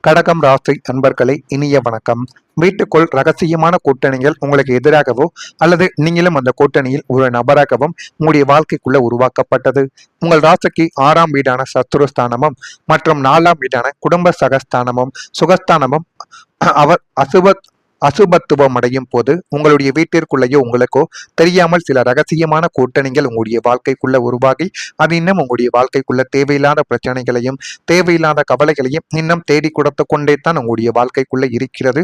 கடகம் ராசி அன்பர்களே, இனிய வணக்கம். வீட்டுக்குள் ரகசியமான கூட்டணிகள் உங்களுக்கு எதிராகவோ அல்லது நீங்களும் அந்த கூட்டணியில் ஒரு நபராகவும் உங்களுடைய வாழ்க்கைக்குள்ள உருவாக்கப்பட்டது. உங்கள் ராசிக்கு 6ஆம் வீடான சத்துருஸ்தானமும் மற்றும் 4ஆம் வீடான குடும்ப சகஸ்தானமும் சுகஸ்தானமும் அவர் அசுபத்துவம் அடையும் போது உங்களுடைய வீட்டிற்குள்ளேயோ உங்களுக்கோ தெரியாமல் சில ரகசியமான கூட்டணிகள் உங்களுடைய வாழ்க்கைக்குள்ள உருவாகி அது இன்னும் உங்களுடைய வாழ்க்கைக்குள்ள தேவையில்லாத பிரச்சனைகளையும் தேவையில்லாத கவலைகளையும் இன்னும் தேடி கொடுத்து கொண்டே தான் உங்களுடைய வாழ்க்கைக்குள்ள இருக்கிறது.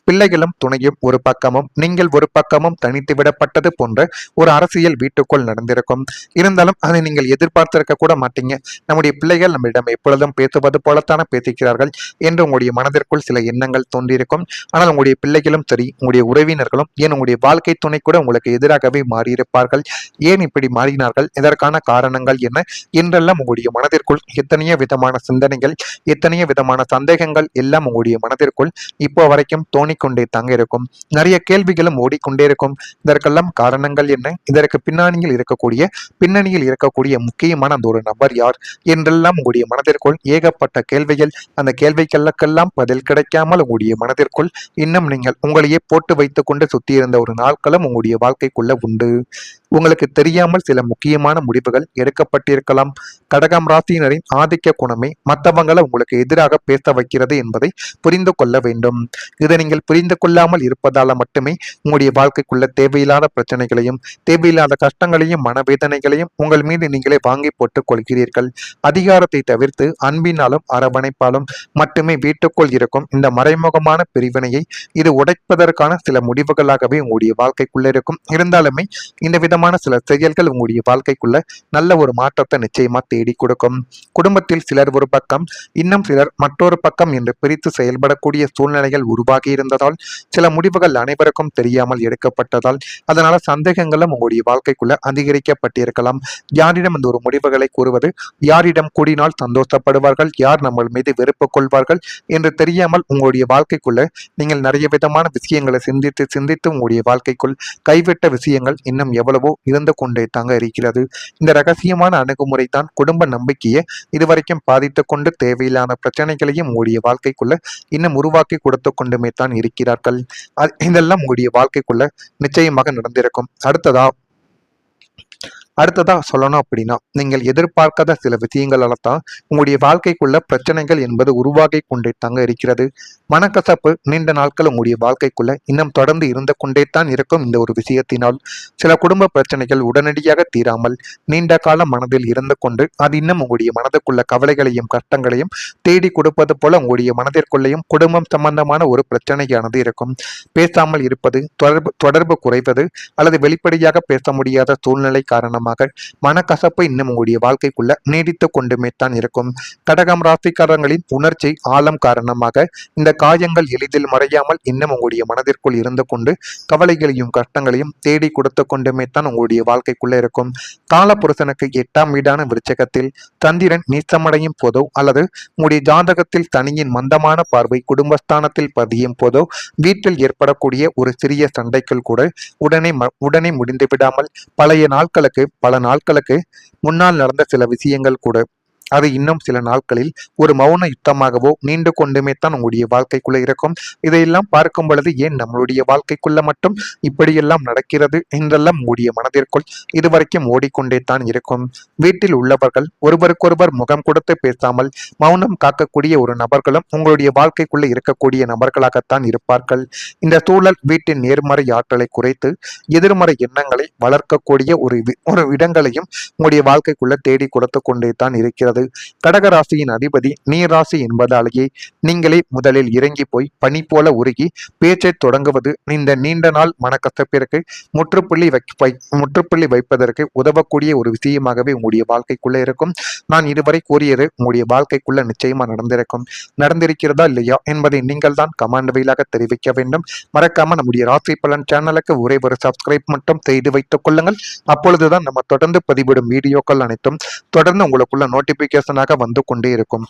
பிள்ளைகளும் துணையும் ஒரு பக்கமும் நீங்கள் ஒரு பக்கமும் தனித்து விடப்பட்டது போன்ற ஒரு அரசியல் வீட்டுக்குள் நடந்திருக்கும். இருந்தாலும் அதை நீங்கள் எதிர்பார்த்திருக்க கூட மாட்டீங்க. நம்முடைய பிள்ளைகள் நம்மிடம் எப்பொழுதும் பேசுவது போலத்தான பேசுகிறார்கள் என்று உங்களுடைய மனதிற்குள் சில எண்ணங்கள் தோன்றியிருக்கும். ஆனால் உங்களுடைய பிள்ளைகளும் சரி, உங்களுடைய உறவினர்களும் ஏன் உங்களுடைய வாழ்க்கை துணை கூட உங்களுக்கு எதிராகவே மாறியிருப்பார்கள். ஏன் இப்படி மாறினார்கள், இதற்கான காரணங்கள் என்ன என்றெல்லாம் உங்களுடைய மனதிற்குள் எத்தனையோ விதமான சிந்தனைகள், எத்தனையோ விதமான சந்தேகங்கள் எல்லாம் உங்களுடைய மனதிற்குள் இப்போ வரைக்கும் கொண்டே தாங்க இருக்கும். நிறைய கேள்விகளும் ஓடிக்கொண்டே இருக்கும். இதற்கெல்லாம் காரணங்கள் என்ன, இதற்கு பின்னணியில் இருக்கக்கூடிய முக்கியமான அந்த ஒரு நபர் யார் என்றெல்லாம் உங்களுடைய மனதிற்குள் ஏகப்பட்ட கேள்விகள். அந்த கேள்விகளுக்கெல்லாம் பதில் கிடைக்காமல் உங்களுடைய மனதிற்குள் இன்னும் நீங்கள் உங்களையே போட்டு வைத்துக் கொண்டு சுத்தியிருந்த ஒரு நாட்களும் உங்களுடைய வாழ்க்கைக்குள்ள உண்டு. உங்களுக்கு தெரியாமல் சில முக்கியமான முடிவுகள் எடுக்கப்பட்டிருக்கலாம். கடகம் ராசியினரின் ஆதிக்க குணமே மற்றவங்களை உங்களுக்கு எதிராக பேச வைக்கிறது என்பதை புரிந்து கொள்ள வேண்டும். இதை நீங்கள் புரிந்து கொள்ளாமல் இருப்பதால மட்டுமே உங்களுடைய வாழ்க்கைக்குள்ள தேவையில்லாத பிரச்சனைகளையும் தேவையில்லாத கஷ்டங்களையும் மனவேதனைகளையும் உங்கள் மீது நீங்களே வாங்கி போட்டுக் கொள்கிறீர்கள். அதிகாரத்தை தவிர்த்து அன்பினாலும் அரவணைப்பாலும் மட்டுமே வீட்டுக்குள் இருக்கும் இந்த மறைமுகமான பிரிவினையை இது உடைப்பதற்கான சில முடிவுகளாகவே உங்களுடைய வாழ்க்கைக்குள்ள இருக்கும். இருந்தாலுமே இந்த விதமான சில செயல்கள் உங்களுடைய வாழ்க்கைக்குள்ள நல்ல ஒரு மாற்றத்தை நிச்சயமா தேடி கொடுக்கும். குடும்பத்தில் சிலர் ஒரு பக்கம், இன்னும் சிலர் மற்றொரு பக்கம் என்று பிரித்து செயல்படக்கூடிய சூழ்நிலைகள் உருவாகி இருந்ததால் சில முடிவுகள் அனைவருக்கும் தெரியாமல் எடுக்கப்பட்டதால் அதனால சந்தேகங்களும் உங்களுடைய வாழ்க்கைக்குள்ள அதிகரிக்கப்பட்டிருக்கலாம். யாரிடம் இந்த ஒரு முடிவுகளை கூறுவது, யாரிடம் கூடினால் சந்தோஷப்படுவார்கள், யார் நம்ம மீது வெறுப்பு கொள்வார்கள் என்று தெரியாமல் உங்களுடைய வாழ்க்கைக்குள்ள நீங்கள் நிறைய விதமான விஷயங்களை சிந்தித்து உங்களுடைய வாழ்க்கைக்குள் கைவிட்ட விஷயங்கள் இன்னும் எவ்வளவோ இருந்து கொண்டே தாங்க இருக்கிறது. இந்த ரகசியமான அணுகுமுறை தான் குடும்ப நம்பிக்கையை இதுவரைக்கும் பாதித்து கொண்டு தேவையில்லாத பிரச்சனைகளையும் உங்களுடைய வாழ்க்கைக்குள்ள இன்னும் உருவாக்கி கொடுத்து கொண்டுமே தான் இருக்கிறார்கள். இதெல்லாம் உங்களுடைய வாழ்க்கைக்குள்ள நிச்சயமாக நடந்திருக்கும். அடுத்ததா சொல்லணும் அப்படின்னா, நீங்கள் எதிர்பார்க்காத சில விஷயங்களால தான் உங்களுடைய வாழ்க்கைக்குள்ள பிரச்சனைகள் என்பது உருவாகி கொண்டே தாங்க இருக்கிறது. மனக்கசப்பு நீண்ட நாட்கள் உங்களுடைய வாழ்க்கைக்குள்ள இன்னும் தொடர்ந்து இருந்து கொண்டே தான் இருக்கும். இந்த ஒரு விஷயத்தினால் சில குடும்ப பிரச்சனைகள் உடனடியாக தீராமல் நீண்ட காலம் மனதில் இருந்து கொண்டு அது இன்னும் உங்களுடைய மனதுக்குள்ள கவலைகளையும் கஷ்டங்களையும் தேடி கொடுப்பது போல உங்களுடைய மனதிற்குள்ளேயும் குடும்பம் சம்பந்தமான ஒரு பிரச்சனையானது இருக்கும். பேசாமல் இருப்பது, தொடர்பு குறைவது அல்லது வெளிப்படையாக பேச முடியாத சூழ்நிலை காரணமாக மனக்கசப்பு இன்னும் உங்களுடைய வாழ்க்கைக்குள்ள நீடித்து கொண்டுமே தான் இருக்கும். கடகம் ராசிக்காரங்களின் உணர்ச்சி ஆழம் காரணமாக இந்த காயங்கள் எளிதில் மறையாமல் இன்னும் உங்களுடைய மனதிற்குள் இருந்து கொண்டு கவலைகளையும் கஷ்டங்களையும் தேடி கொடுத்து கொண்டுமே தான் உங்களுடைய வாழ்க்கைக்குள்ள இருக்கும். காலபுருஷனுக்கு 8ஆம் வீடான விருச்சகத்தில் சந்திரன் நீச்சமடையும் போதோ அல்லது உங்களுடைய ஜாதகத்தில் சனியின் மந்தமான பார்வை குடும்பஸ்தானத்தில் பதியும் போதோ வீட்டில் ஏற்படக்கூடிய ஒரு சிறிய சண்டைகள் கூட உடனே முடிந்து விடாமல் பல நாட்களுக்கு முன்னால் நடந்த சில விஷயங்கள் கூட அது இன்னும் சில நாட்களில் ஒரு மௌன யுத்தமாகவோ நீண்டு கொண்டுமே தான் உங்களுடைய வாழ்க்கைக்குள்ள இருக்கும். இதையெல்லாம் பார்க்கும் பொழுது ஏன் நம்மளுடைய வாழ்க்கைக்குள்ள மட்டும் இப்படியெல்லாம் நடக்கிறது என்றெல்லாம் உங்களுடைய மனதிற்குள் இதுவரைக்கும் ஓடிக்கொண்டே தான் இருக்கும். வீட்டில் உள்ளவர்கள் ஒருவருக்கொருவர் முகம் கொடுத்து பேசாமல் மௌனம் காக்கக்கூடிய ஒரு நபர்களும் உங்களுடைய வாழ்க்கைக்குள்ள இருக்கக்கூடிய நபர்களாகத்தான் இருப்பார்கள். இந்த சூழல் வீட்டின் நேர்மறை ஆற்றலை குறைத்து எதிர்மறை எண்ணங்களை வளர்க்கக்கூடிய ஒரு இடங்களையும் உங்களுடைய வாழ்க்கைக்குள்ள தேடி கொடுத்து கொண்டே தான் இருக்கிறது. கடகராசியின் அதிபதி நீர் ராசி என்பதாலேயே நீங்களே முதலில் இறங்கி போய் பனி போல உருகி பேச்சை தொடங்குவது இந்த நீண்ட நாள் மனக்கசப்பிற்கு முற்றுப்புள்ளி வைப்பதற்கு உதவக்கூடிய ஒரு விஷயமாகவே உங்களுடைய வாழ்க்கைக்குள்ள இருக்கும். நான் இதுவரை கூறியது உங்களுடைய வாழ்க்கைக்குள்ள நிச்சயமா நடந்திருக்கிறதா இல்லையா என்பதை நீங்கள் தான் கமெண்ட் வாயிலாக தெரிவிக்க வேண்டும். மறக்காம நம்முடைய ராசி பலன் சேனலுக்கு ஒரே ஒரு சப்ஸ்கிரைப் மட்டும் செய்து வைத்துக் கொள்ளுங்கள். அப்பொழுதுதான் நம்ம தொடர்ந்து பதிவிடும் வீடியோக்கள் அனைத்தும் தொடர்ந்து உங்களுக்குள்ள நோட்டிபிகேஷனாக வந்து கொண்டே இருக்கும்.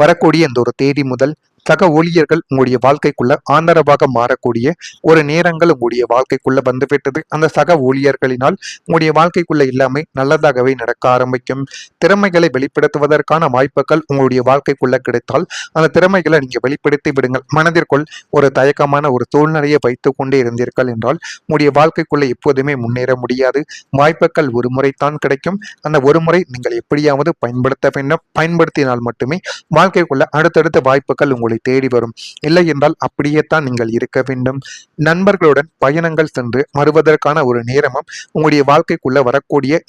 வரக்கூடிய இந்த ஒரு தேதி முதல் சக ஊழியர்கள் உங்களுடைய வாழ்க்கைக்குள்ள ஆதரவாக மாறக்கூடிய ஒரு நேரங்கள் உங்களுடைய வாழ்க்கைக்குள்ள வந்துவிட்டது. அந்த சக ஊழியர்களினால் உங்களுடைய வாழ்க்கைக்குள்ள எல்லாமே நல்லதாகவே நடக்க ஆரம்பிக்கும். திறமைகளை வெளிப்படுத்துவதற்கான வாய்ப்புகள் உங்களுடைய வாழ்க்கைக்குள்ள கிடைத்தால் அந்த திறமைகளை நீங்க வெளிப்படுத்தி விடுங்கள். மனதிற்குள் ஒரு தயக்கமான ஒரு சூழ்நிலையை வைத்துக் கொண்டே இருந்தீர்கள் என்றால் உங்களுடைய வாழ்க்கைக்குள்ள எப்போதுமே முன்னேற முடியாது. வாய்ப்புகள் ஒரு முறைத்தான் கிடைக்கும். அந்த ஒரு முறை நீங்கள் எப்படியாவது பயன்படுத்த வேண்டும். பயன்படுத்தினால் மட்டுமே வாழ்க்கைக்குள்ள அடுத்தடுத்த வாய்ப்புகள் உங்களை தேடி வரும். இல்லை என்றால் அப்படியே தான் நீங்கள் இருக்க வேண்டும். நண்பர்களுடன் பயணங்கள் சென்று வருவதற்கான ஒரு நேரமும் உங்களுடைய வாழ்க்கைக்குள்ள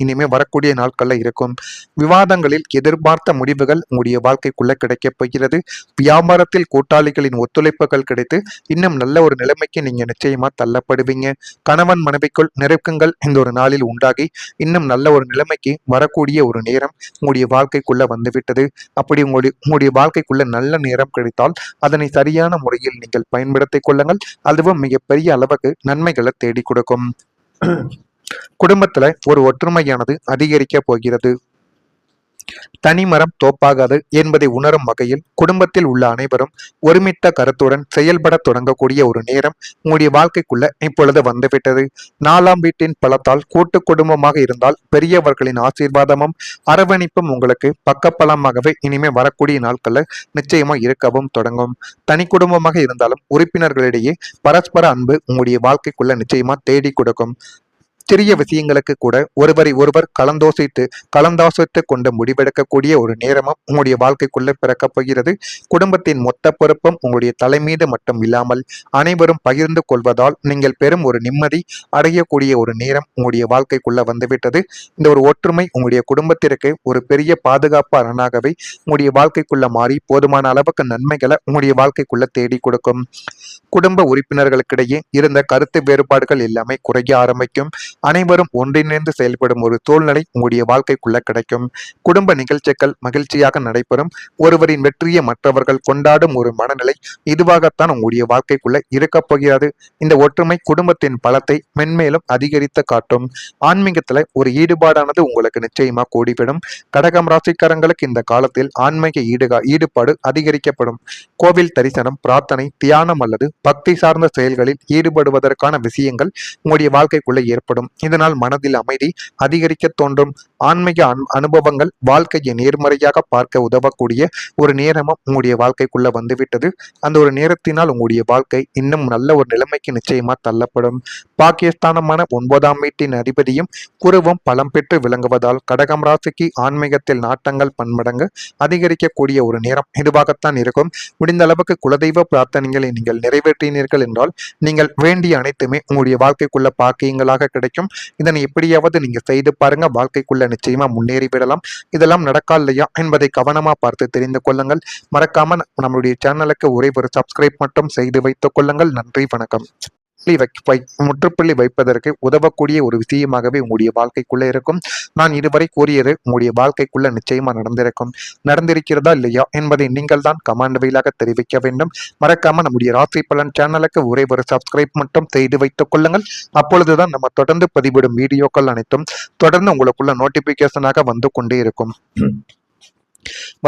இனிமே வரக்கூடிய நாட்கள்ல இருக்கும். விவாதங்களில் எதிர்பார்த்த முடிவுகள் உங்களுடைய வாழ்க்கைக்குள்ள கிடைக்கப் போகிறது. வியாபாரத்தில் கூட்டாளிகளின் ஒத்துழைப்புகள் கிடைத்து இன்னும் நல்ல ஒரு நிலைமைக்கு நீங்க நிச்சயமா தள்ளப்படுவீங்க. கணவன் மனைவிக்குள் நெருக்கங்கள் இந்த ஒரு நாளில் உண்டாகி இன்னும் நல்ல ஒரு நிலைமைக்கு வரக்கூடிய ஒரு நேரம் உங்களுடைய வாழ்க்கைக்குள்ள வந்துவிட்டது. அப்படி உங்களுடைய வாழ்க்கைக்குள்ள நல்ல நேரம் கிடைத்தால் அதனை சரியான முறையில் நீங்கள் பயன்படுத்திக் கொள்ளுங்கள். அதுவும் மிகப்பெரிய அளவுக்கு நன்மைகளை தேடி கொடுக்கும். குடும்பத்துல ஒரு ஒற்றுமையானது அதிகரிக்க போகிறது. தனிமரம் தோப்பாகாது என்பதை உணரும் வகையில் குடும்பத்தில் உள்ள அனைவரும் ஒருமித்த கருத்துடன் செயல்பட தொடங்கக்கூடிய ஒரு நேரம் உங்களுடைய வாழ்க்கைக்குள்ள இப்பொழுது வந்துவிட்டது. 4ஆம் வீட்டின் பலத்தால் கூட்டு குடும்பமாக இருந்தால் பெரியவர்களின் ஆசீர்வாதமும் அரவணைப்பும் உங்களுக்கு பக்கபலமாகவே இனிமே வரக்கூடிய நாட்கள்ல நிச்சயமா இருக்கவும் தொடங்கும். தனி குடும்பமாக இருந்தாலும் உறுப்பினர்களிடையே பரஸ்பர அன்பு உங்களுடைய வாழ்க்கைக்குள்ள நிச்சயமா தேடி கொடுக்கும். சிறிய விஷயங்களுக்கு கூட ஒருவரை ஒருவர் கலந்தாசித்து கொண்டு முடிவெடுக்கக்கூடிய ஒரு நேரமும் உங்களுடைய வாழ்க்கைக்குள்ள பிறக்கப் போகிறது. குடும்பத்தின் மொத்த பொறுப்பும் உங்களுடைய தலைமீது மட்டும் இல்லாமல் அனைவரும் பகிர்ந்து கொள்வதால் நீங்கள் பெரும் ஒரு நிம்மதி அடையக்கூடிய ஒரு நேரம் உங்களுடைய வாழ்க்கைக்குள்ள வந்துவிட்டது. இந்த ஒரு ஒற்றுமை உங்களுடைய குடும்பத்திற்கு ஒரு பெரிய பாதுகாப்பு அரணாகவே உங்களுடைய வாழ்க்கைக்குள்ள மாறி போதுமான அளவுக்கு நன்மைகளை உங்களுடைய வாழ்க்கைக்குள்ள தேடி கொடுக்கும். குடும்ப உறுப்பினர்களுக்கிடையே இருந்த கருத்து வேறுபாடுகள் எல்லாமே குறைய ஆரம்பிக்கும். அனைவரும் ஒன்றிணைந்து செயல்படும் ஒரு சூழ்நிலை உங்களுடைய வாழ்க்கைக்குள்ள கிடைக்கும். குடும்ப நிகழ்ச்சிகள் மகிழ்ச்சியாக நடைபெறும். ஒருவரின் வெற்றியை மற்றவர்கள் கொண்டாடும் ஒரு மனநிலை இதுவாகத்தான் உங்களுடைய வாழ்க்கைக்குள்ள இருக்க போகிறது. இந்த ஒற்றுமை குடும்பத்தின் பலத்தை மென்மேலும் அதிகரித்து காட்டும். ஆன்மீகத்துல ஒரு ஈடுபாடானது உங்களுக்கு நிச்சயமா கூடிவிடும். கடகம் ராசிக்காரங்களுக்கு இந்த காலத்தில் ஆன்மீக ஈடுபாடு அதிகரிக்கப்படும். கோவில் தரிசனம், பிரார்த்தனை, தியானம் அல்லது பக்தி சார்ந்த செயல்களில் ஈடுபடுவதற்கான விஷயங்கள் உங்களுடைய வாழ்க்கைக்குள்ள ஏற்படும். இதனால் மனதில் அமைதி அதிகரிக்க தோன்றும். ஆன்மீக அனுபவங்கள் வாழ்க்கையை நேர்மறையாக பார்க்க உதவக்கூடிய ஒரு நேரமும் உங்களுடைய வாழ்க்கைக்குள்ள வந்துவிட்டது. அந்த ஒரு நேரத்தினால் உங்களுடைய வாழ்க்கை இன்னும் நல்ல ஒரு நிலைமைக்கு நிச்சயமா தள்ளப்படும். பாகிஸ்தானமான 9ஆம் வீட்டின் அதிபதியும் குருவும் பலம் பெற்று விளங்குவதால் கடகம் ராசிக்கு ஆன்மீகத்தில் நாட்டங்கள் பன்மடங்கு அதிகரிக்கக்கூடிய ஒரு நேரம் இதுவாகத்தான் இருக்கும். முடிந்த அளவுக்கு குலதெய்வ பிரார்த்தனைகளை நீங்கள் நிறைவேற்றினீர்கள் என்றால் நீங்கள் வேண்டிய அனைத்துமே உங்களுடைய வாழ்க்கைக்குள்ள பாக்கியங்களாக கிடைக்கும். இதனை எப்படியாவது நீங்க செய்து பாருங்க. வாழ்க்கைக்குள்ள நிச்சயமா முன்னேறி விடலாம். இதெல்லாம் நடக்கா இல்லையா என்பதை கவனமா பார்த்து தெரிந்து கொள்ளுங்கள். மறக்காம நம்மளுடைய சேனலுக்கு ஒரே ஒரு சப்ஸ்கிரைப் மட்டும் செய்து வைத்துக் கொள்ளுங்கள். நன்றி, வணக்கம். முற்றுப்புள்ளி வைப்பதற்கு உதவக்கூடிய ஒரு விஷயமாகவே உங்களுடைய வாழ்க்கைக்குள்ள இருக்கும். நான் இதுவரை கூறியது உங்களுடைய வாழ்க்கைக்குள்ள நிச்சயமா நடந்திருக்கிறதா இல்லையா என்பதை நீங்கள் தான் கமெண்ட் வழியாக தெரிவிக்க வேண்டும். மறக்காம நம்முடைய ராசி பலன் சேனலுக்கு ஒரே ஒரு சப்ஸ்கிரைப் மட்டும் செய்து வைத்துக் கொள்ளுங்கள். அப்பொழுதுதான் நம்ம தொடர்ந்து பதிவிடும் வீடியோக்கள் அனைத்தும் தொடர்ந்து உங்களுக்குள்ள நோட்டிபிகேஷனாக வந்து கொண்டே இருக்கும்.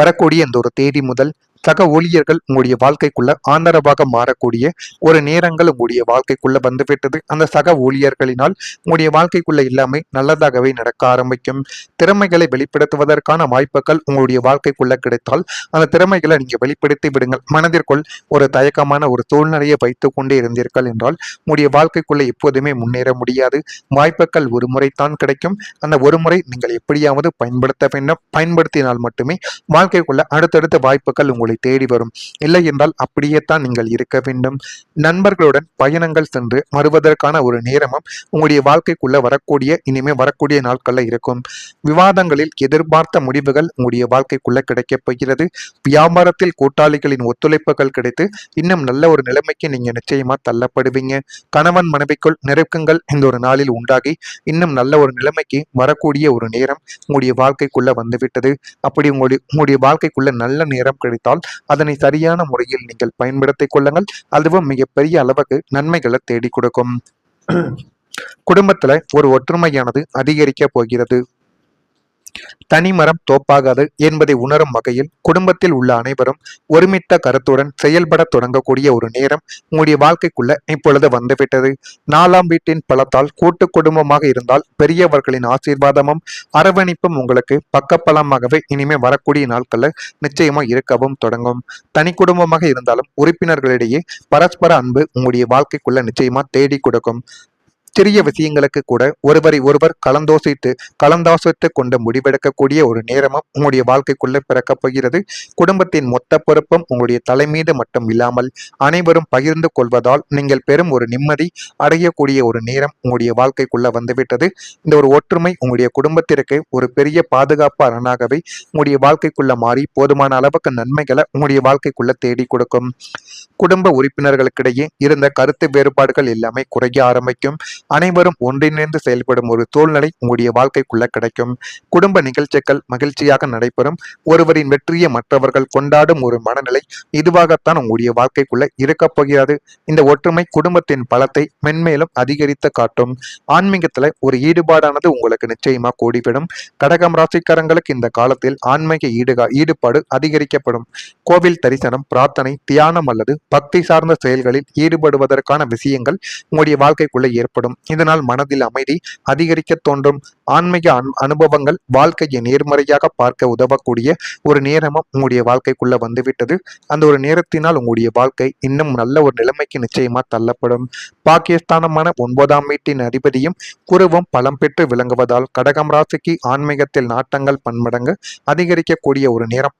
வரக்கூடிய இந்த ஒரு தேதி முதல் சக ஊழியர்கள் உங்களுடைய வாழ்க்கைக்குள்ள ஆதரவாக மாறக்கூடிய ஒரு நேரங்கள் உங்களுடைய வாழ்க்கைக்குள்ள வந்துவிட்டது. அந்த சக ஊழியர்களினால் உங்களுடைய வாழ்க்கைக்குள்ள எல்லாமே நல்லதாகவே நடக்க ஆரம்பிக்கும். திறமைகளை வெளிப்படுத்துவதற்கான வாய்ப்புகள் உங்களுடைய வாழ்க்கைக்குள்ள கிடைத்தால் அந்த திறமைகளை நீங்க வெளிப்படுத்தி விடுங்கள். மனதிற்குள் ஒரு தயக்கமான ஒரு சூழ்நிலையை வைத்துக் கொண்டே இருந்தீர்கள் என்றால் உங்களுடைய வாழ்க்கைக்குள்ள எப்போதுமே முன்னேற முடியாது. வாய்ப்புகள் ஒரு முறைத்தான் கிடைக்கும். அந்த ஒரு முறை நீங்கள் எப்படியாவது பயன்படுத்த வேண்டும். பயன்படுத்தினால் மட்டுமே வாழ்க்கைக்குள்ள அடுத்தடுத்த வாய்ப்புகள் உங்களை தேடி வரும். இல்லை என்றால் அப்படியே தான் நீங்கள் இருக்க வேண்டும். நண்பர்களுடன் பயணங்கள் சென்று வருவதற்கான ஒரு நேரமும் உங்களுடைய வாழ்க்கைக்குள்ள இனிமே வரக்கூடிய நாட்கள்ல இருக்கும். விவாதங்களில் எதிர்பார்த்த முடிவுகள் உங்களுடைய வாழ்க்கைக்குள்ள கிடைக்கப் போகிறது. வியாபாரத்தில் கூட்டாளிகளின் ஒத்துழைப்புகள் கிடைத்து இன்னும் நல்ல ஒரு நிலைமைக்கு நீங்க நிச்சயமா தள்ளப்படுவீங்க. கணவன் மனைவிக்குள் நெருக்கங்கள் இந்த ஒரு நாளில் உண்டாகி இன்னும் நல்ல ஒரு நிலைமைக்கு வரக்கூடிய ஒரு நேரம் உங்களுடைய வாழ்க்கைக்குள்ள வந்துவிட்டது. அப்படி உங்களுடைய வாழ்க்கைக்குள்ள நல்ல நேரம் கிடைத்தால் அதனை சரியான முறையில் நீங்கள் பயன்படுத்திக் கொள்ளுங்கள். அதுவும் மிகப்பெரிய அளவுக்கு நன்மைகளை தேடி கொடுக்கும். குடும்பத்துல ஒரு ஒற்றுமையானது அதிகரிக்க போகிறது. தனிமரம் தோப்பாகாது என்பதை உணரும் வகையில் குடும்பத்தில் உள்ள அனைவரும் ஒருமித்த கருத்துடன் செயல்பட தொடங்கக்கூடிய ஒரு நேரம் உங்களுடைய வாழ்க்கைக்குள்ள இப்பொழுது வந்துவிட்டது. 4ஆம் வீட்டின் பலத்தால் கூட்டு குடும்பமாக இருந்தால் பெரியவர்களின் ஆசீர்வாதமும் அரவணைப்பும் உங்களுக்கு பக்கபலமாகவே இனிமே வரக்கூடிய நாட்கள்ல நிச்சயமா இருக்கவும் தொடங்கும். தனி குடும்பமாக இருந்தாலும் உறுப்பினர்களிடையே பரஸ்பர அன்பு உங்களுடைய வாழ்க்கைக்குள்ள நிச்சயமா தேடி கொடுக்கும். சிறிய விஷயங்களுக்கு கூட ஒருவரை ஒருவர் கலந்தாசித்து கொண்டு முடிவெடுக்கக்கூடிய ஒரு நேரமும் உங்களுடைய வாழ்க்கைக்குள்ள பிறக்கப் போகிறது. குடும்பத்தின் மொத்த பொறுப்பும் உங்களுடைய தலைமீது மட்டும் இல்லாமல் அனைவரும் பகிர்ந்து கொள்வதால் நீங்கள் பெரும் ஒரு நிம்மதி அடையக்கூடிய ஒரு நேரம் உங்களுடைய வாழ்க்கைக்குள்ள வந்துவிட்டது. இந்த ஒரு ஒற்றுமை உங்களுடைய குடும்பத்திற்கு ஒரு பெரிய பாதுகாப்பு அரணாகவே உங்களுடைய வாழ்க்கைக்குள்ள மாறி போதுமான அளவுக்கு நன்மைகளை உங்களுடைய வாழ்க்கைக்குள்ள தேடி கொடுக்கும். குடும்ப உறுப்பினர்களுக்கிடையே இருந்த கருத்து வேறுபாடுகள் எல்லாமே குறைய ஆரம்பிக்கும். அனைவரும் ஒன்றிணைந்து செயல்படும் ஒரு சூழ்நிலை உங்களுடைய வாழ்க்கைக்குள்ள கிடைக்கும். குடும்ப நிகழ்ச்சிகள் மகிழ்ச்சியாக நடைபெறும். ஒருவரின் வெற்றியை மற்றவர்கள் கொண்டாடும் ஒரு மனநிலை இதுவாகத்தான் உங்களுடைய வாழ்க்கைக்குள்ள இருக்கப் போகிறது. இந்த ஒற்றுமை குடும்பத்தின் பலத்தை மென்மேலும் அதிகரித்து காட்டும். ஆன்மீகத்துல ஒரு ஈடுபாடானது உங்களுக்கு நிச்சயமா கூடிவிடும். கடகம் ராசிக்காரங்களுக்கு இந்த காலத்தில் ஆன்மீக ஈடுபாடு அதிகரிக்கப்படும். கோவில் தரிசனம், பிரார்த்தனை, தியானம் அல்லது பக்தி சார்ந்த செயல்களில் ஈடுபடுவதற்கான விஷயங்கள் உங்களுடைய வாழ்க்கைக்குள்ள ஏற்படும். இதனால் மனதில் அமைதி அதிகரிக்க தோன்றும். ஆன்மீக அனுபவங்கள் வாழ்க்கையை நேர்மறையாக பார்க்க உதவக்கூடிய ஒரு நேரமும் உங்களுடைய வாழ்க்கைக்குள்ள வந்துவிட்டது. அந்த ஒரு நேரத்தினால் உங்களுடைய வாழ்க்கை இன்னும் நல்ல ஒரு நிலைமைக்கு நிச்சயமா தள்ளப்படும். பாக்கியஸ்தானமான 9ஆம் வீட்டின் அதிபதியும் குருவும் பலம் பெற்று விளங்குவதால் கடகம் ராசிக்கு ஆன்மீகத்தில் நாட்டங்கள் பன்மடங்கு அதிகரிக்கக்கூடிய ஒரு நேரம்